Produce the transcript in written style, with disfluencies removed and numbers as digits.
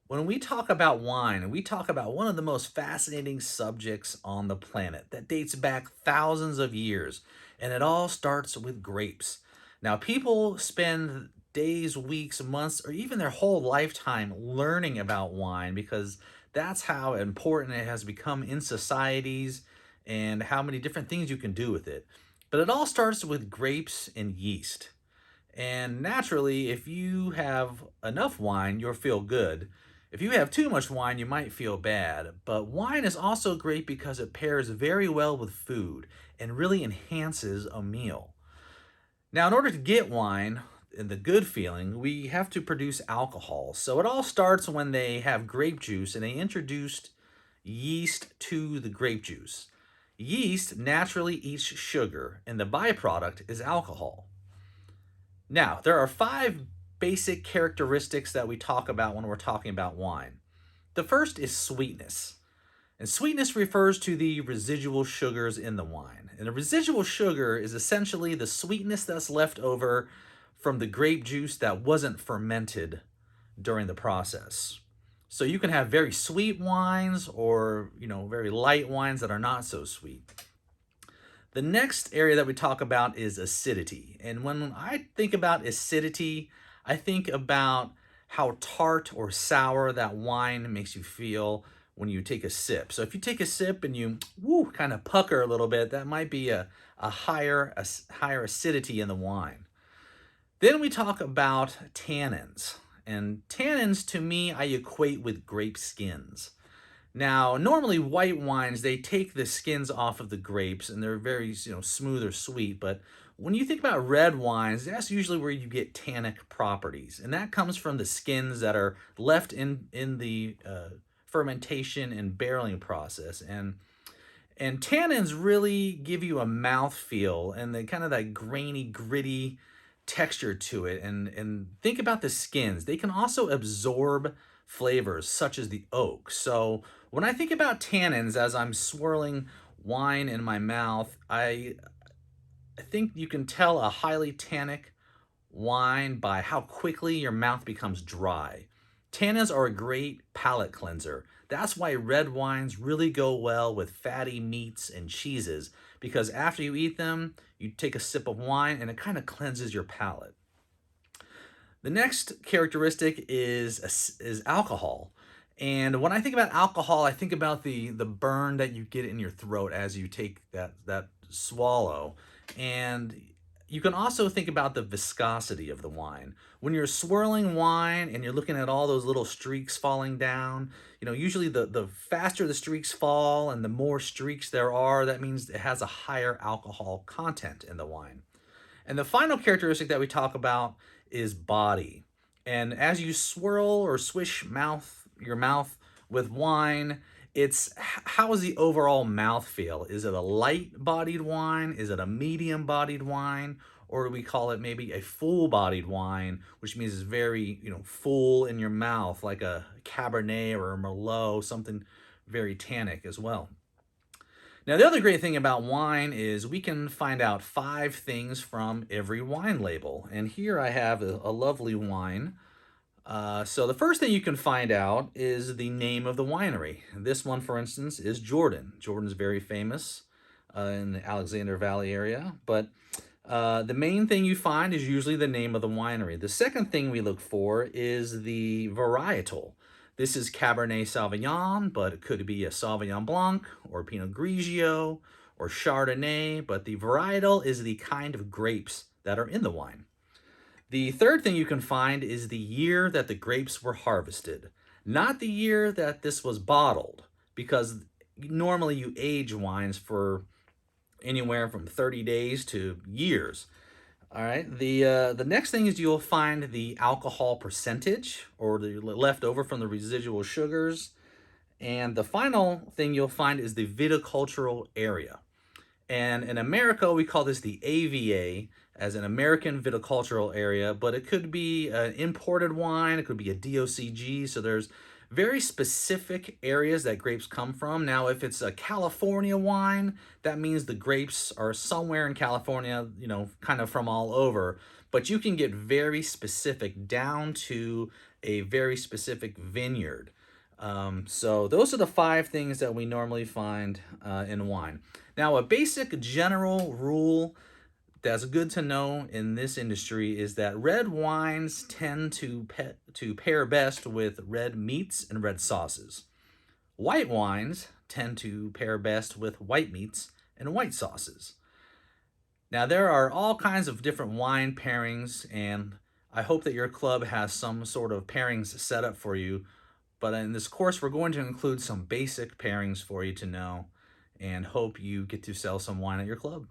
When we talk about wine, we talk about one of the most fascinating subjects on the planet that dates back thousands of years, and it all starts with grapes. Now, people spend days, weeks, months, or even their whole lifetime learning about wine because that's how important it has become in societies and how many different things you can do with it. But it all starts with grapes and yeast. And naturally, if you have enough wine, you'll feel good. If you have too much wine, you might feel bad. But wine is also great because it pairs very well with food and really enhances a meal. Now, in order to get wine and the good feeling, we have to produce alcohol. So it all starts when they have grape juice and they introduced yeast to the grape juice. Yeast naturally eats sugar, and the byproduct is alcohol. Now, there are five basic characteristics that we talk about when we're talking about wine. The first is sweetness. And sweetness refers to the residual sugars in the wine. And a residual sugar is essentially the sweetness that's left over from the grape juice that wasn't fermented during the process. So you can have very sweet wines or, very light wines that are not so sweet. The next area that we talk about is acidity. And when I think about acidity, I think about how tart or sour that wine makes you feel when you take a sip. So if you take a sip and you kind of pucker a little bit, that might be a higher acidity in the wine. Then we talk about tannins. And tannins to me I equate with grape skins. Now, normally white wines, they take the skins off of the grapes and they're very, smooth or sweet. But when you think about red wines, that's usually where you get tannic properties. And that comes from the skins that are left in the fermentation and barreling process. And tannins really give you a mouth feel and the kind of that grainy, gritty texture to it. And think about the skins. They can also absorb flavors such as the oak. So when I think about tannins as I'm swirling wine in my mouth, I think you can tell a highly tannic wine by how quickly your mouth becomes dry. Tannins are a great palate cleanser. That's why red wines really go well with fatty meats and cheeses because after you eat them, you take a sip of wine and it kind of cleanses your palate. The next characteristic is alcohol. And when I think about alcohol, I think about the burn that you get in your throat as you take that swallow. And you can also think about the viscosity of the wine. When you're swirling wine and you're looking at all those little streaks falling down, usually the faster the streaks fall and the more streaks there are, that means it has a higher alcohol content in the wine. And the final characteristic that we talk about is body. And as you swirl or swish your mouth with wine, it's how is the overall mouth feel? Is it a light bodied wine? Is it a medium bodied wine? Or do we call it maybe a full bodied wine, which means it's very, full in your mouth, like a Cabernet or a Merlot, something very tannic as well. Now, the other great thing about wine is we can find out five things from every wine label. And here I have a lovely wine. So the first thing you can find out is the name of the winery. This one, for instance, is Jordan. Jordan's very famous in the Alexander Valley area. But the main thing you find is usually the name of the winery. The second thing we look for is the varietal. This is Cabernet Sauvignon, but it could be a Sauvignon Blanc or Pinot Grigio or Chardonnay, but the varietal is the kind of grapes that are in the wine. The third thing you can find is the year that the grapes were harvested, not the year that this was bottled, because normally you age wines for anywhere from 30 days to years. All right. The next thing is you'll find the alcohol percentage or the leftover from the residual sugars. And the final thing you'll find is the viticultural area. And in America, we call this the AVA as an American viticultural area, but it could be an imported wine, it could be a DOCG. So there's very specific areas that grapes come from. Now, if it's a California wine, that means the grapes are somewhere in California, kind of from all over. But you can get very specific down to a very specific vineyard. So those are the five things that we normally find in wine. Now, a basic general rule that's good to know in this industry is that red wines tend to pair best with red meats and red sauces. White wines tend to pair best with white meats and white sauces. Now, there are all kinds of different wine pairings, and I hope that your club has some sort of pairings set up for you. But in this course, we're going to include some basic pairings for you to know and hope you get to sell some wine at your club.